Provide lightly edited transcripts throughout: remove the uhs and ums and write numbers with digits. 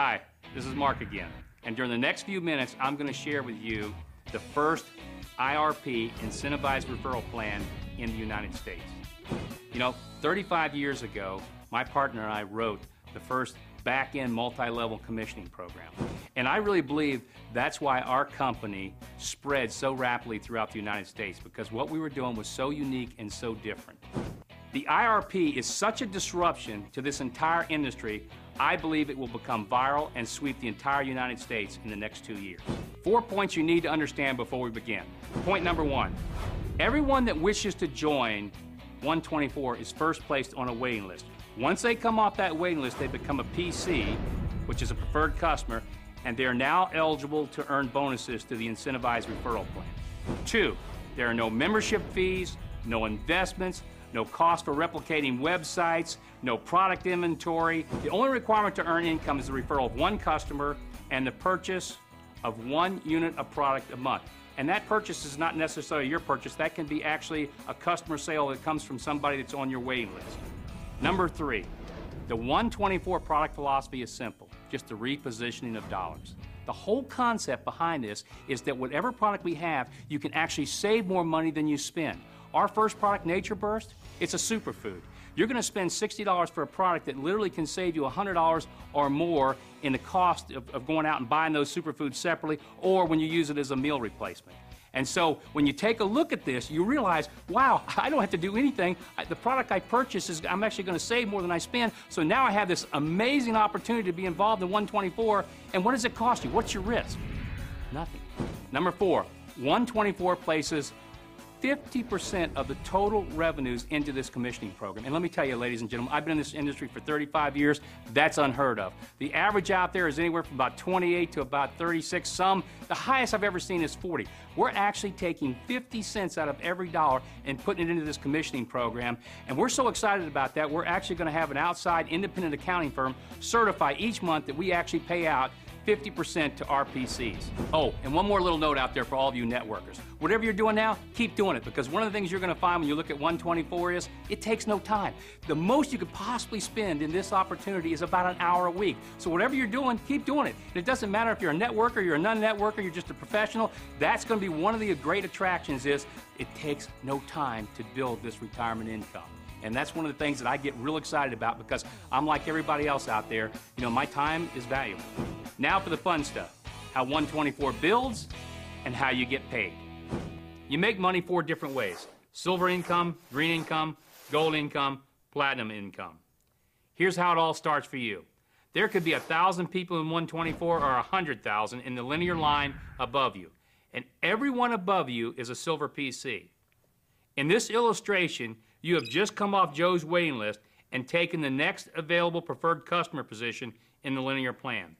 Hi, this is Mark again, and during the next few minutes, I'm going to share with you the first IRP incentivized referral plan in the United States. You know, 35 years ago, my partner and I wrote the first back-end multi-level commissioning program, and I really believe that's why our company spread so rapidly throughout the United States, because what we were doing was so unique and so different. The IRP is such a disruption to this entire industry, I believe it will become viral and sweep the entire United States in the next 2 years. 4 points you need to understand before we begin. Point number one, everyone that wishes to join One24 is first placed on a waiting list. Once they come off that waiting list, they become a PC, which is a preferred customer, and they are now eligible to earn bonuses to the incentivized referral plan. 2, there are no membership fees, no investments, no cost for replicating websites, no product inventory. The only requirement to earn income is the referral of one customer and the purchase of 1 unit of product a month. And that purchase is not necessarily your purchase. That can be actually a customer sale that comes from somebody that's on your waiting list. Number 3, the One24 product philosophy is simple, just the repositioning of dollars. The whole concept behind this is that whatever product we have, you can actually save more money than you spend. Our first product, Nature Burst, it's a superfood. You're going to spend $60 for a product that literally can save you $100 or more in the cost of going out and buying those superfoods separately, or when you use it as a meal replacement. And so when you take a look at this, you realize, wow, I don't have to do anything. The product I purchase, I'm actually going to save more than I spend. So now I have this amazing opportunity to be involved in One24. And what does it cost you? What's your risk? Nothing. Number 4, One24 places 50% of the total revenues into this commissioning program. And let me tell you, ladies and gentlemen, I've been in this industry for 35 years. That's unheard of. The average out there is anywhere from about 28 to about 36. The highest I've ever seen is 40. We're actually taking 50 cents out of every dollar and putting it into this commissioning program. And we're so excited about that, we're actually going to have an outside independent accounting firm certify each month that we actually pay out 50% to RPCs. Oh, and one more little note out there for all of you networkers. Whatever you're doing now, keep doing it, because one of the things you're going to find when you look at One24 is it takes no time. The most you could possibly spend in this opportunity is about an hour a week. So whatever you're doing, keep doing it. And it doesn't matter if you're a networker, you're a non-networker, you're just a professional. That's going to be one of the great attractions is it takes no time to build this retirement income. And that's one of the things that I get real excited about, because I'm like everybody else out there. You know, my time is valuable. Now for the fun stuff, how One24 builds and how you get paid. You make money 4 different ways: silver income, green income, gold income, platinum income. Here's how it all starts for you. There could be 1,000 people in One24 or 100,000 in the linear line above you, and everyone above you is a silver PC. In this illustration, you have just come off Joe's waiting list and taken the next available preferred customer position in the linear plan.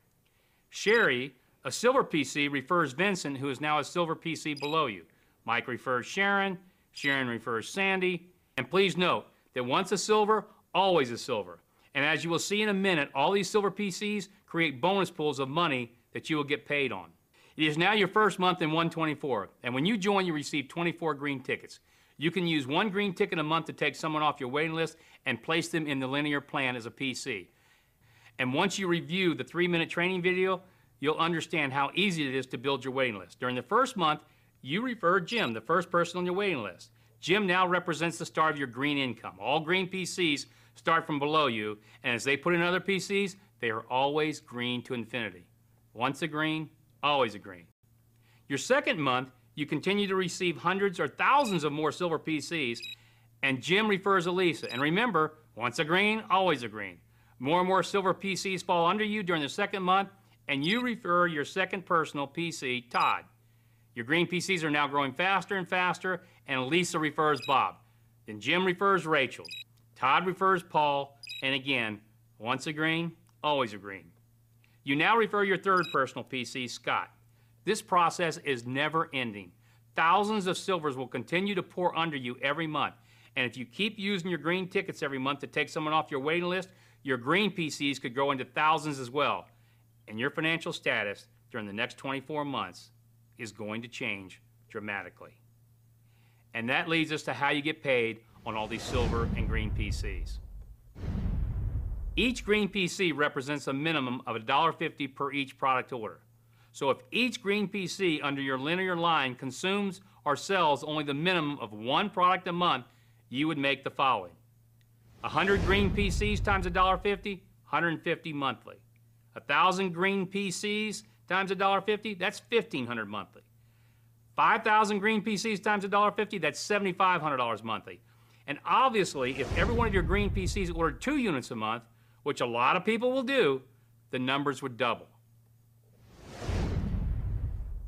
Sherry, a silver PC, refers Vincent, who is now a silver PC below you. Mike refers Sharon, Sharon refers Sandy, and please note that once a silver, always a silver. And as you will see in a minute, all these silver PCs create bonus pools of money that you will get paid on. It is now your first month in One24, and when you join, you receive 24 green tickets. You can use 1 green ticket a month to take someone off your waiting list and place them in the linear plan as a PC. And once you review the 3-minute training video, you'll understand how easy it is to build your waiting list. During the first month, you refer Jim, the first person on your waiting list. Jim now represents the start of your green income. All green PCs start from below you, and as they put in other PCs, they are always green to infinity. Once a green, always a green. Your second month, you continue to receive hundreds or thousands of more silver PCs, and Jim refers Elisa. And remember, once a green, always a green. More and more silver PCs fall under you during the second month, and you refer your second personal PC, Todd. Your green PCs are now growing faster and faster, and Elisa refers Bob. Then Jim refers Rachel. Todd refers Paul, and again, once a green, always a green. You now refer your third personal PC, Scott. This process is never ending. Thousands of silvers will continue to pour under you every month. And if you keep using your green tickets every month to take someone off your waiting list, your green PCs could grow into thousands as well. And your financial status during the next 24 months is going to change dramatically. And that leads us to how you get paid on all these silver and green PCs. Each green PC represents a minimum of $1.50 per each product order. So if each green PC under your linear line consumes or sells only the minimum of one product a month, you would make the following. 100 green PCs times $1.50, 150 monthly. 1,000 green PCs times $1.50, that's $1,500 monthly. 5,000 green PCs times $1.50, that's $7,500 monthly. And obviously, if every one of your green PCs ordered 2 units a month, which a lot of people will do, the numbers would double.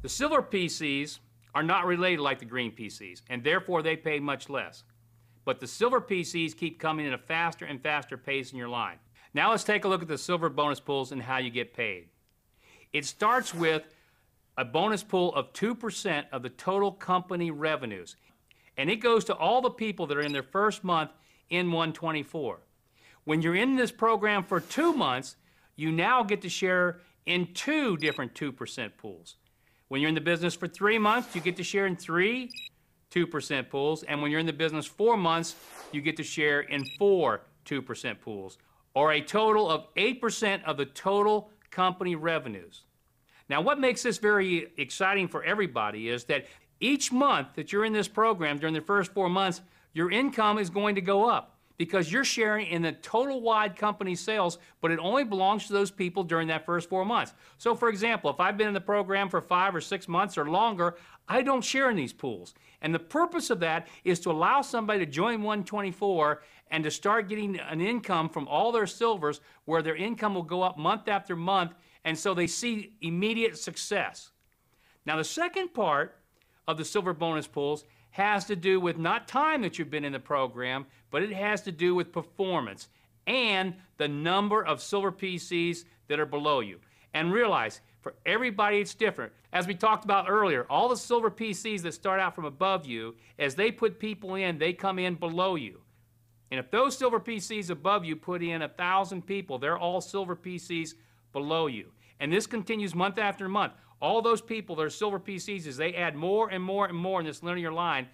The silver PCs are not related like the green PCs, and therefore they pay much less. But the silver PCs keep coming in a faster and faster pace in your line. Now let's take a look at the silver bonus pools and how you get paid. It starts with a bonus pool of 2% of the total company revenues. And it goes to all the people that are in their first month in One24. When you're in this program for 2 months, you now get to share in 2 different 2% pools. When you're in the business for 3 months, you get to share in 3 2% pools. And when you're in the business 4 months, you get to share in 4 2% pools, or a total of 8% of the total company revenues. Now, what makes this very exciting for everybody is that each month that you're in this program during the first 4 months, your income is going to go up because you're sharing in the total wide company sales, but it only belongs to those people during that first 4 months. So for example, if I've been in the program for 5 or 6 months or longer, I don't share in these pools. And the purpose of that is to allow somebody to join One24 and to start getting an income from all their silvers where their income will go up month after month, and so they see immediate success. Now the second part of the silver bonus pools has to do with not time that you've been in the program, but it has to do with performance and the number of silver PCs that are below you. And realize, for everybody it's different. As we talked about earlier, all the silver PCs that start out from above you, as they put people in, they come in below you. And if those silver PCs above you put in 1,000 people, they're all silver PCs below you. And this continues month after month. All those people that are silver PCs, as they add more and more and more in this linear line,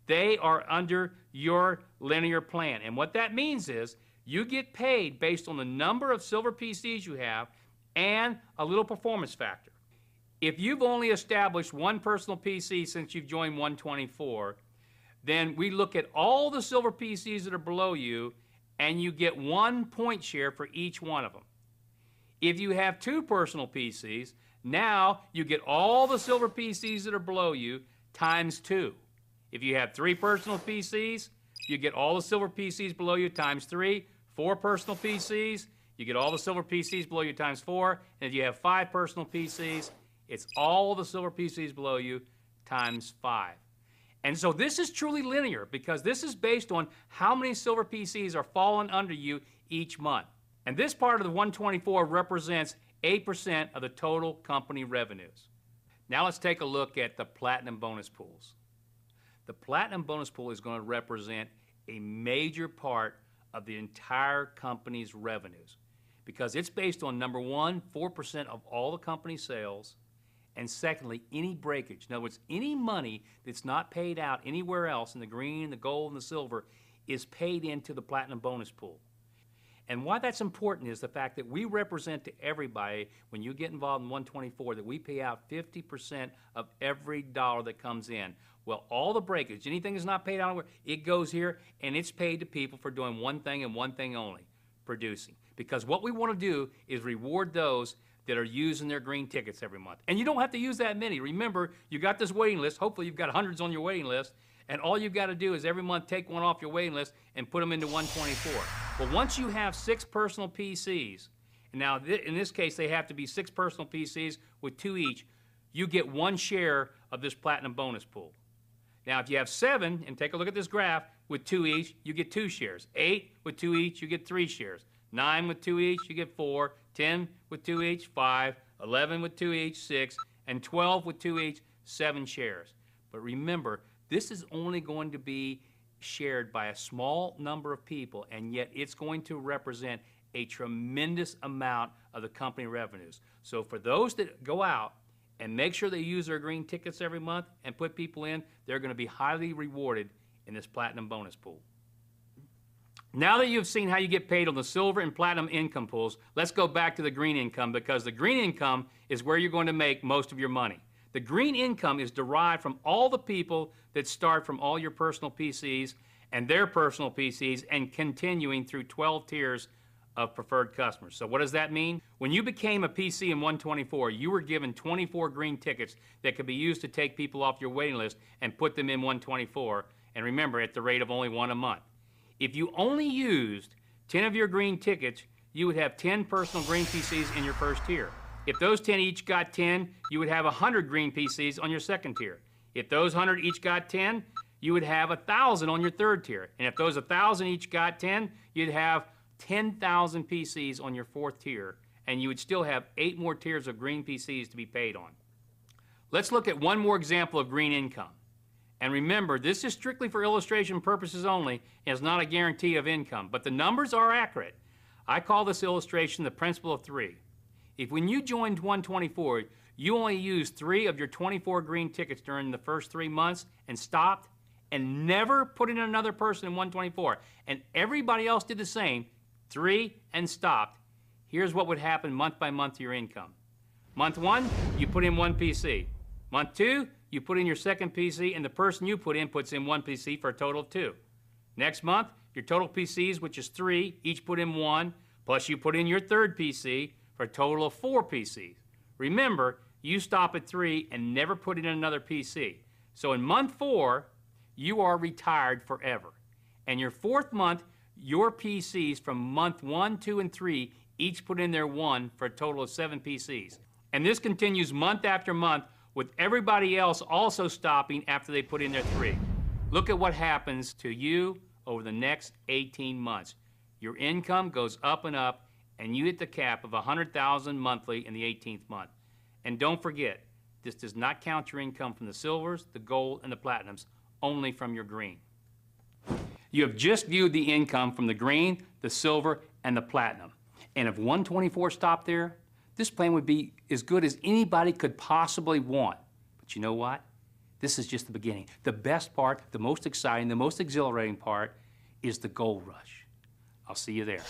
they are under your linear plan. And what that means is you get paid based on the number of silver PCs you have and a little performance factor. If you've only established 1 personal PC since you've joined One24, then we look at all the silver PCs that are below you, and you get 1 point share for each one of them. If you have 2 personal PCs, now you get all the silver PCs that are below you times 2. If you have 3 personal PCs, you get all the silver PCs below you times 3. 4 personal PCs, you get all the silver PCs below you times 4. And if you have 5 personal PCs, it's all the silver PCs below you times 5. And so this is truly linear because this is based on how many silver PCs are falling under you each month. And this part of the One24 represents 8% of the total company revenues. Now let's take a look at the platinum bonus pools. The platinum bonus pool is going to represent a major part of the entire company's revenues because it's based on, number one, 4% of all the company sales, and secondly, any breakage. In other words, any money that's not paid out anywhere else in the green, the gold, and the silver is paid into the platinum bonus pool. And why that's important is the fact that we represent to everybody, when you get involved in One24, that we pay out 50% of every dollar that comes in. Well, all the breakage, anything that's not paid out, it goes here, and it's paid to people for doing one thing and one thing only, producing. Because what we want to do is reward those that are using their green tickets every month. And you don't have to use that many. Remember, you got this waiting list. Hopefully you've got hundreds on your waiting list. And all you've got to do is every month take one off your waiting list and put them into One24. But once you have 6 personal PCs, and now in this case they have to be 6 personal PCs with 2 each, you get 1 share of this platinum bonus pool. Now if you have 7, and take a look at this graph, with 2 each, you get 2 shares. 8 with 2 each, you get 3 shares. 9 with 2 each, you get 4. 10 with 2 each, 5. 11 with 2 each, 6. And 12 with 2 each, 7 shares. But remember, this is only going to be shared by a small number of people, and yet it's going to represent a tremendous amount of the company revenues. So for those that go out and make sure they use their green tickets every month and put people in, they're going to be highly rewarded in this platinum bonus pool. Now that you've seen how you get paid on the silver and platinum income pools, let's go back to the green income, because the green income is where you're going to make most of your money. The green income is derived from all the people that start from all your personal PCs and their personal PCs and continuing through 12 tiers of preferred customers. So what does that mean? When you became a PC in 124, you were given 24 green tickets that could be used to take people off your waiting list and put them in 124, and remember, at the rate of only one a month. If you only used 10 of your green tickets, you would have 10 personal green PCs in your first tier. If those 10 each got 10, you would have 100 green PCs on your second tier. If those 100 each got 10, you would have 1,000 on your third tier. And if those 1,000 each got 10, you'd have 10,000 PCs on your fourth tier, and you would still have 8 more tiers of green PCs to be paid on. Let's look at one more example of green income. And remember, this is strictly for illustration purposes only, and is not a guarantee of income, but the numbers are accurate. I call this illustration the principle of 3. If when you joined 124, you only used 3 of your 24 green tickets during the first 3 months and stopped and never put in another person in 124, and everybody else did the same, 3 and stopped, here's what would happen month by month to your income. Month 1, you put in 1 PC. Month 2, you put in your second PC, and the person you put in puts in 1 PC for a total of 2. Next month, your total PCs, which is 3, each put in 1, plus you put in your third PC for a total of 4 PCs. Remember, you stop at 3 and never put in another PC. So in month 4, you are retired forever. And your fourth month, your PCs from month 1, 2, and 3 each put in their 1 for a total of 7 PCs. And this continues month after month, with everybody else also stopping after they put in their 3. Look at what happens to you over the next 18 months. Your income goes up, and you hit the cap of $100,000 monthly in the 18th month. And don't forget, this does not count your income from the silvers, the gold, and the platinums, only from your green. You have just viewed the income from the green, the silver, and the platinum. And if 124 stopped there, this plan would be as good as anybody could possibly want. But you know what? This is just the beginning. The best part, the most exciting, the most exhilarating part is the gold rush. I'll see you there.